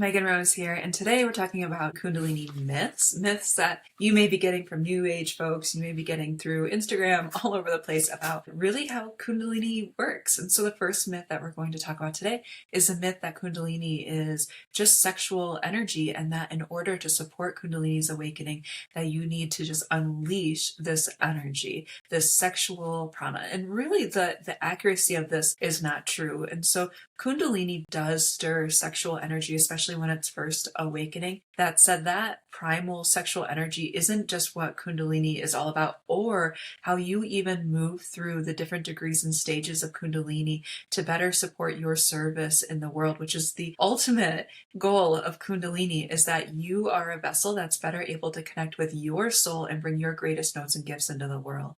Megan Rose here, and today we're talking about Kundalini myths that you may be getting from New Age folks, you may be getting through Instagram, all over the place about really how Kundalini works. And so the first myth that we're going to talk about today is the myth that Kundalini is just sexual energy, and that in order to support Kundalini's awakening, that you need to just unleash this energy, this sexual prana. And really the accuracy of this is not true. And so Kundalini does stir sexual energy, especially when it's first awakening. That said, that primal sexual energy isn't just what Kundalini is all about, or how you even move through the different degrees and stages of Kundalini to better support your service in the world, which is the ultimate goal of Kundalini, is that you are a vessel that's better able to connect with your soul and bring your greatest notes and gifts into the world.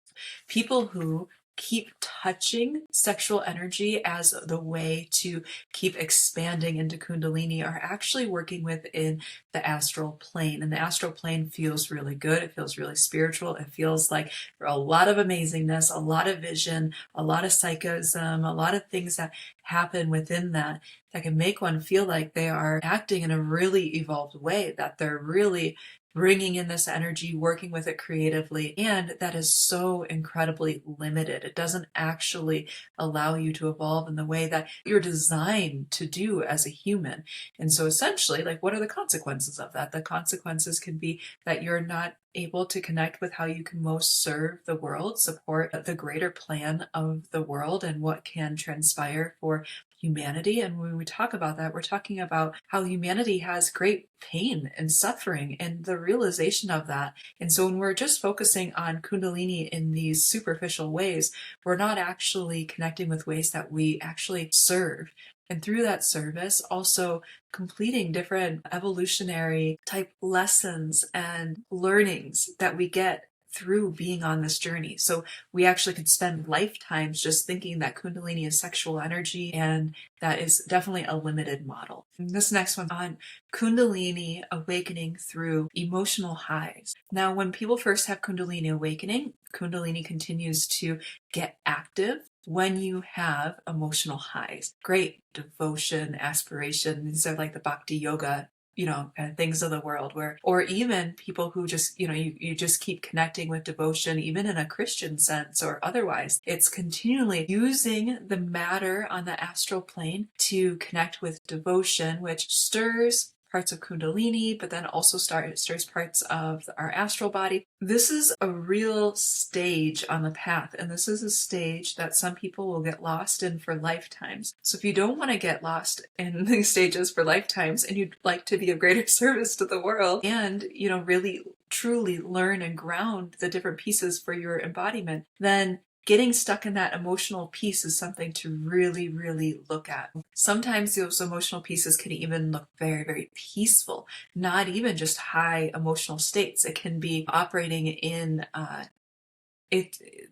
People who keep touching sexual energy as the way to keep expanding into Kundalini are actually working within the astral plane. And the astral plane feels really good. It feels really spiritual. It feels like a lot of amazingness, a lot of vision, a lot of psychism, a lot of things that happen within that can make one feel like they are acting in a really evolved way, that they're really bringing in this energy, working with it creatively, and that is so incredibly limited. It doesn't actually allow you to evolve in the way that you're designed to do as a human. And so essentially, like, what are the consequences of that? The consequences can be that you're not able to connect with how you can most serve the world, support the greater plan of the world and what can transpire for humanity. And when we talk about that, we're talking about how humanity has great pain and suffering and the realization of that. And so when we're just focusing on Kundalini in these superficial ways, we're not actually connecting with ways that we actually serve. And through that service, also completing different evolutionary type lessons and learnings that we get through being on this journey. So we actually could spend lifetimes just thinking that Kundalini is sexual energy, and that is definitely a limited model. And this next one's on Kundalini awakening through emotional highs. Now, when people first have Kundalini awakening, Kundalini continues to get active when you have emotional highs. Great devotion, aspiration. These are like the bhakti yoga kind of things of the world, or even people who just, you just keep connecting with devotion, even in a Christian sense or otherwise. It's continually using the matter on the astral plane to connect with devotion, which stirs parts of Kundalini, but then also stirs parts of our astral body. This is a real stage on the path, and this is a stage that some people will get lost in for lifetimes. So if you don't want to get lost in these stages for lifetimes, and you'd like to be of greater service to the world, and really truly learn and ground the different pieces for your embodiment, then getting stuck in that emotional piece is something to really, really look at. Sometimes those emotional pieces can even look very, very peaceful, not even just high emotional states. It can be operating in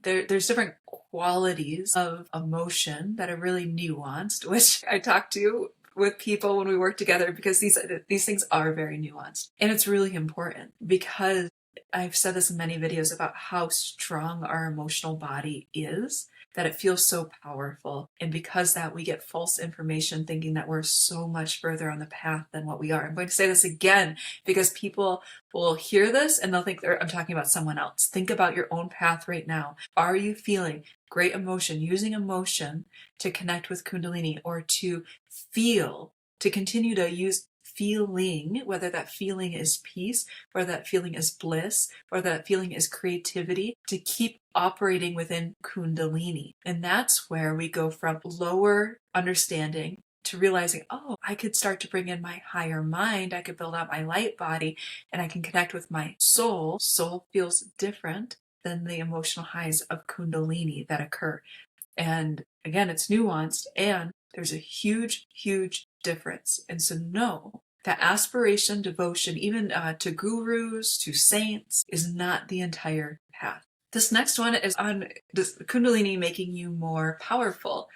there's different qualities of emotion that are really nuanced, which I talk to with people when we work together, because these things are very nuanced. And it's really important, because I've said this in many videos about how strong our emotional body is, that it feels so powerful. And because that, we get false information thinking that we're so much further on the path than what we are. I'm going to say this again, because people will hear this and they'll think I'm talking about someone else. Think about your own path right now. Are you feeling great emotion, using emotion to connect with Kundalini, or to feel, to continue to use feeling, whether that feeling is peace, or that feeling is bliss, or that feeling is creativity, to keep operating within Kundalini? And that's where we go from lower understanding to realizing, oh, I could start to bring in my higher mind, I could build out my light body, and I can connect with my soul. Soul feels different than the emotional highs of Kundalini that occur. And again, it's nuanced, and there's a huge, huge difference. And so know that aspiration, devotion, even to gurus, to saints, is not the entire path. This next one is on this Kundalini making you more powerful.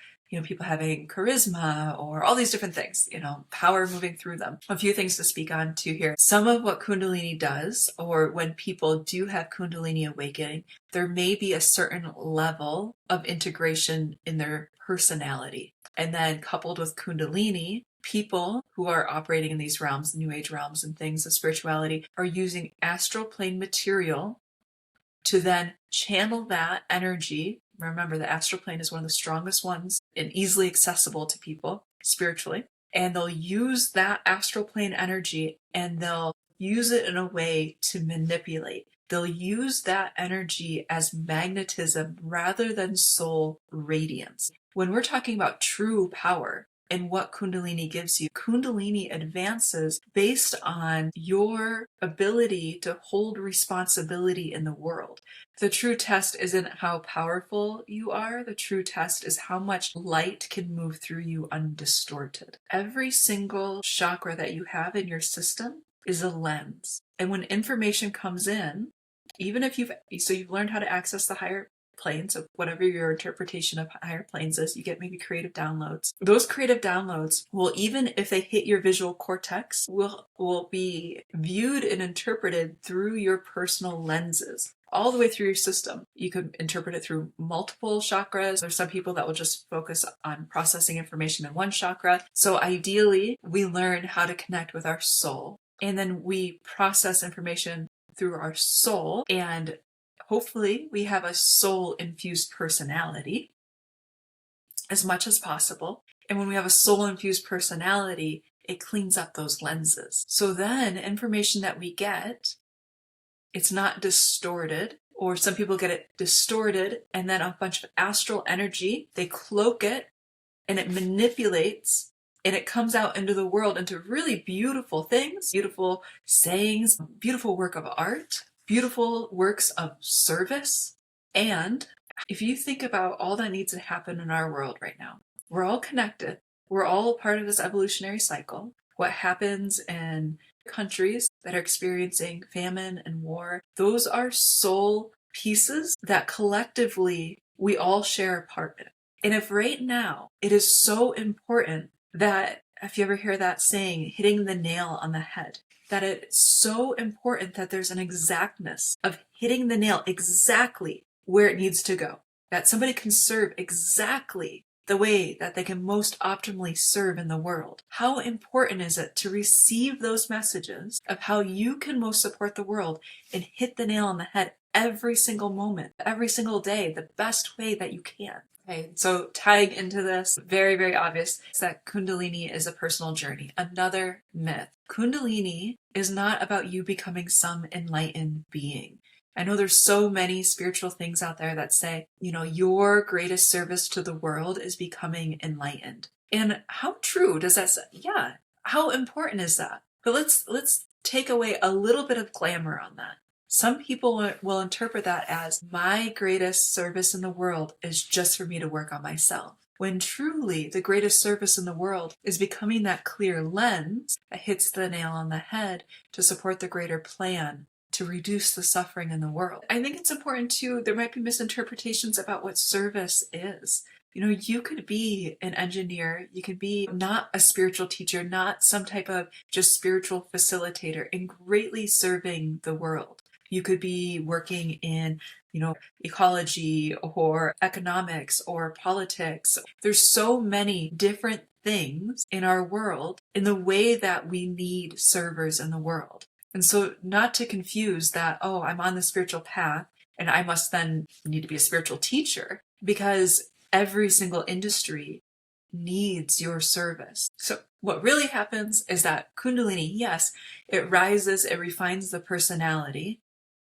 People having charisma, or all these different things, power moving through them. A few things to speak on to here. Some of what Kundalini does, or when people do have Kundalini awakening, there may be a certain level of integration in their personality. And then coupled with Kundalini, people who are operating in these realms, the New Age realms and things of spirituality, are using astral plane material to then channel that energy. Remember, the astral plane is one of the strongest ones and easily accessible to people spiritually. And they'll use that astral plane energy and they'll use it in a way to manipulate. They'll use that energy as magnetism rather than soul radiance. When we're talking about true power and what Kundalini gives you, Kundalini advances based on your ability to hold responsibility in the world. The true test isn't how powerful you are. The true test is how much light can move through you undistorted. Every single chakra that you have in your system is a lens. And when information comes in, even if you've learned how to access the higher planes of whatever your interpretation of higher planes is, you get maybe creative downloads. Those creative downloads will, even if they hit your visual cortex, will be viewed and interpreted through your personal lenses all the way through your system. You could interpret it through multiple chakras. There's some people that will just focus on processing information in one chakra. So ideally, we learn how to connect with our soul, and then we process information through our soul, and hopefully we have a soul-infused personality as much as possible. And when we have a soul-infused personality, it cleans up those lenses. So then information that we get, it's not distorted, or some people get it distorted and then a bunch of astral energy, they cloak it and it manipulates and it comes out into the world into really beautiful things, beautiful sayings, beautiful work of art, beautiful works of service. And if you think about all that needs to happen in our world right now, we're all connected. We're all part of this evolutionary cycle. What happens in countries that are experiencing famine and war, those are soul pieces that collectively we all share a part in. And if right now it is so important that, if you ever hear that saying, hitting the nail on the head, that it's so important that there's an exactness of hitting the nail exactly where it needs to go, that somebody can serve exactly the way that they can most optimally serve in the world. How important is it to receive those messages of how you can most support the world and hit the nail on the head every single moment, every single day, the best way that you can? Okay, so tying into this, very, very obvious is that Kundalini is a personal journey. Another myth. Kundalini is not about you becoming some enlightened being. I know there's so many spiritual things out there that say, your greatest service to the world is becoming enlightened. And how true does that say? Yeah, how important is that? But let's take away a little bit of glamour on that. Some people will interpret that as my greatest service in the world is just for me to work on myself. When truly the greatest service in the world is becoming that clear lens that hits the nail on the head to support the greater plan, to reduce the suffering in the world. I think it's important too, there might be misinterpretations about what service is. You could be an engineer, you could be not a spiritual teacher, not some type of just spiritual facilitator, and greatly serving the world. You could be working in, ecology or economics or politics. There's so many different things in our world in the way that we need servers in the world. And so not to confuse that, I'm on the spiritual path and I must then need to be a spiritual teacher, because every single industry needs your service. So what really happens is that Kundalini, yes, it rises, it refines the personality,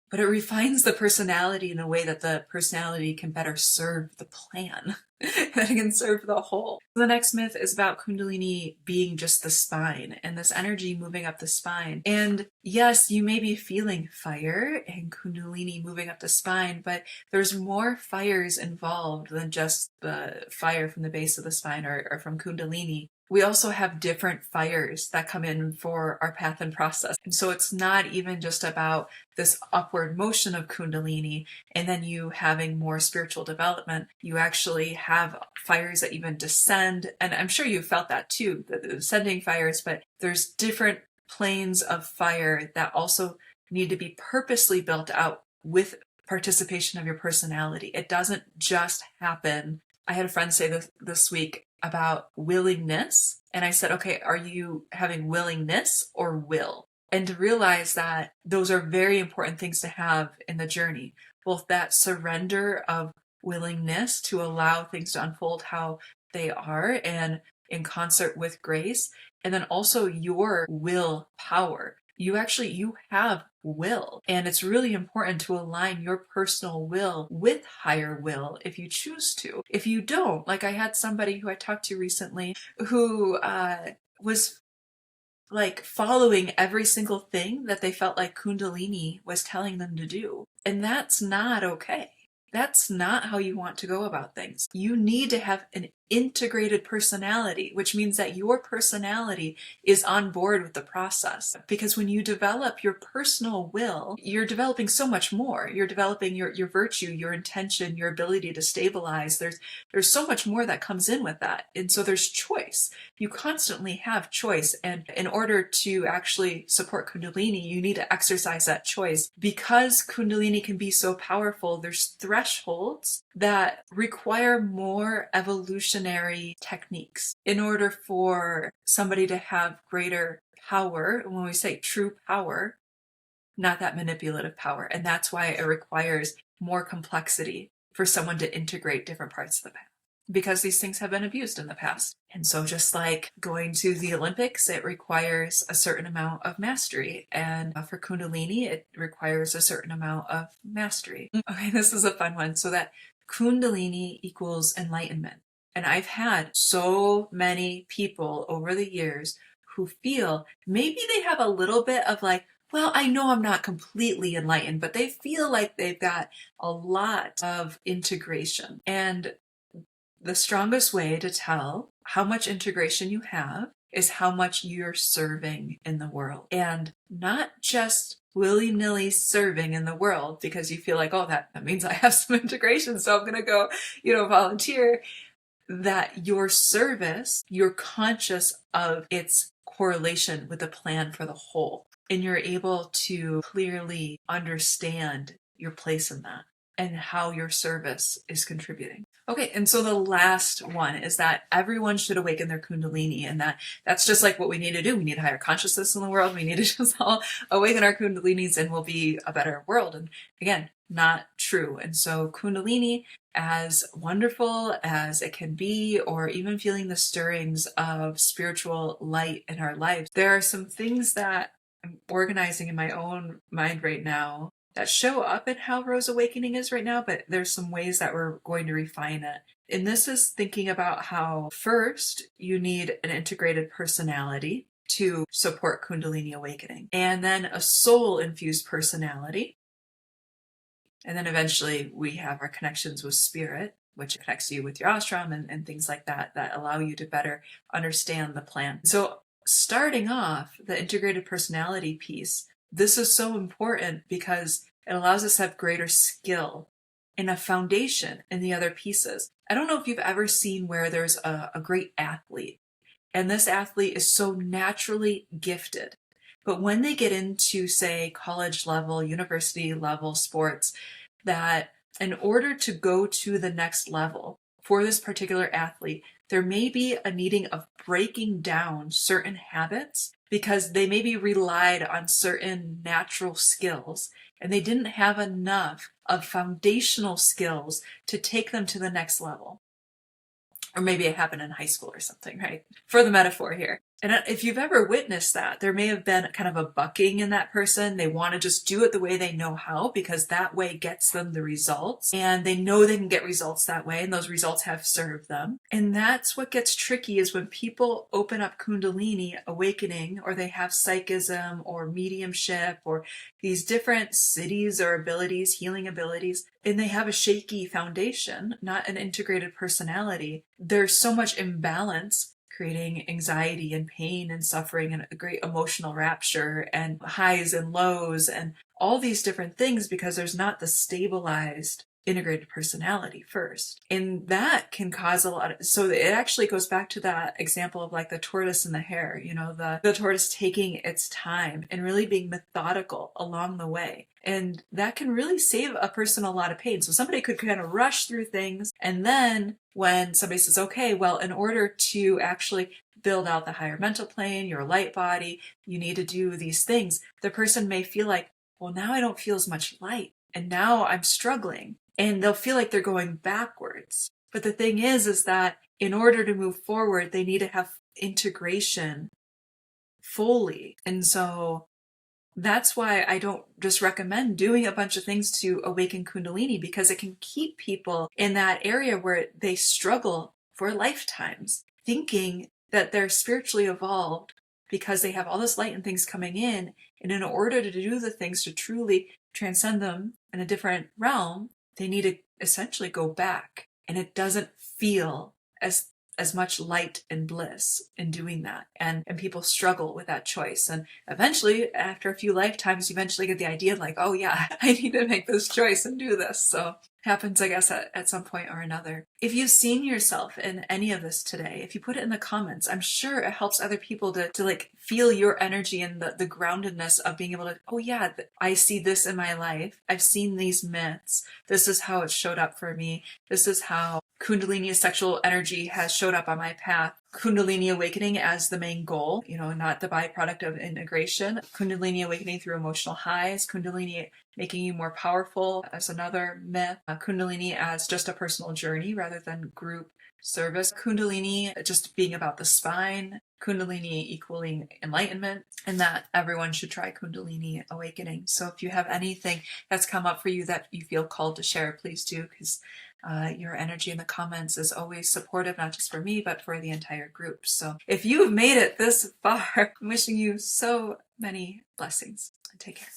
but it refines the personality in a way that the personality can better serve the plan, that it can serve the whole. The next myth is about Kundalini being just the spine and this energy moving up the spine. And yes, you may be feeling fire and Kundalini moving up the spine, but there's more fires involved than just the fire from the base of the spine or from Kundalini. We also have different fires that come in for our path and process. And so it's not even just about this upward motion of Kundalini and then you having more spiritual development. You actually have fires that even descend. And I'm sure you felt that too, the descending fires, but there's different planes of fire that also need to be purposely built out with participation of your personality. It doesn't just happen. I had a friend say this week, about willingness. And I said, okay, are you having willingness or will? And to realize that those are very important things to have in the journey, both that surrender of willingness to allow things to unfold how they are and in concert with grace, and then also your will power. You have will, and it's really important to align your personal will with higher will if you choose to. If you don't, like I had somebody who I talked to recently who was like following every single thing that they felt like Kundalini was telling them to do. And that's not okay. That's not how you want to go about things. You need to have an integrated personality, which means that your personality is on board with the process. Because when you develop your personal will, you're developing so much more. You're developing your virtue, your intention, your ability to stabilize. There's so much more that comes in with that. And so there's choice. You constantly have choice. And in order to actually support Kundalini, you need to exercise that choice. Because Kundalini can be so powerful, there's thresholds that require more evolutionary techniques in order for somebody to have greater power. When we say true power, not that manipulative power. And that's why it requires more complexity for someone to integrate different parts of the path, because these things have been abused in the past. And so just like going to the Olympics, it requires a certain amount of mastery. And for Kundalini, it requires a certain amount of mastery. Okay, this is a fun one. So that Kundalini equals enlightenment. And I've had so many people over the years who feel maybe they have a little bit of like, well, I know I'm not completely enlightened, but they feel like they've got a lot of integration. And the strongest way to tell how much integration you have is how much you're serving in the world. And not just willy-nilly serving in the world because you feel like, oh, that means I have some integration, so I'm going to go, volunteer. That your service, you're conscious of its correlation with the plan for the whole. And you're able to clearly understand your place in that and how your service is contributing. Okay, and so the last one is that everyone should awaken their Kundalini, and that's just like what we need to do. We need higher consciousness in the world. We need to just all awaken our Kundalinis and we'll be a better world. And again, not true. And so Kundalini, as wonderful as it can be, or even feeling the stirrings of spiritual light in our lives, there are some things that I'm organizing in my own mind right now that show up in how Rose Awakening is right now, but there's some ways that we're going to refine it. And this is thinking about how first you need an integrated personality to support Kundalini awakening, and then a soul-infused personality. And then eventually we have our connections with spirit, which connects you with your ashram and things like that allow you to better understand the plan. So starting off the integrated personality piece, this is so important because it allows us to have greater skill and a foundation in the other pieces. I don't know if you've ever seen where there's a great athlete, and this athlete is so naturally gifted. But when they get into, say, college level, university level sports, that in order to go to the next level for this particular athlete, there may be a needing of breaking down certain habits because they maybe relied on certain natural skills and they didn't have enough of foundational skills to take them to the next level. Or maybe it happened in high school or something, right? For the metaphor here. And if you've ever witnessed that, there may have been kind of a bucking in that person. They want to just do it the way they know how because that way gets them the results. And they know they can get results that way, and those results have served them. And that's what gets tricky is when people open up Kundalini awakening, or they have psychism or mediumship or these different siddhis or abilities, healing abilities, and they have a shaky foundation, not an integrated personality. There's so much imbalance, creating anxiety and pain and suffering and a great emotional rapture and highs and lows and all these different things because there's not the stabilized integrated personality first. And that can cause a lot of, so it actually goes back to that example of like the tortoise and the hare, the tortoise taking its time and really being methodical along the way. And that can really save a person a lot of pain. So somebody could kind of rush through things. And then when somebody says, okay, well, in order to actually build out the higher mental plane, your light body, you need to do these things, the person may feel like, well, now I don't feel as much light. And now I'm struggling. And they'll feel like they're going backwards. But the thing is that in order to move forward, they need to have integration fully. And so that's why I don't just recommend doing a bunch of things to awaken Kundalini, because it can keep people in that area where they struggle for lifetimes, thinking that they're spiritually evolved because they have all this light and things coming in. And in order to do the things to truly transcend them in a different realm, they need to essentially go back. And it doesn't feel as much light and bliss in doing that. And people struggle with that choice. And eventually, after a few lifetimes, you eventually get the idea like, oh yeah, I need to make this choice and do this. So happens, I guess, at some point or another. If you've seen yourself in any of this today, if you put it in the comments, I'm sure it helps other people to like feel your energy and the groundedness of being able to, oh yeah, I see this in my life. I've seen these myths. This is how it showed up for me. This is how Kundalini sexual energy has showed up on my path. Kundalini awakening as the main goal, not the byproduct of integration. Kundalini awakening through emotional highs. Kundalini making you more powerful as another myth. Kundalini as just a personal journey rather than group service. Kundalini just being about the spine. Kundalini equaling enlightenment, and that everyone should try Kundalini awakening. So if you have anything that's come up for you that you feel called to share, please do, because your energy in the comments is always supportive, not just for me, but for the entire group. So if you've made it this far, I'm wishing you so many blessings. Take care.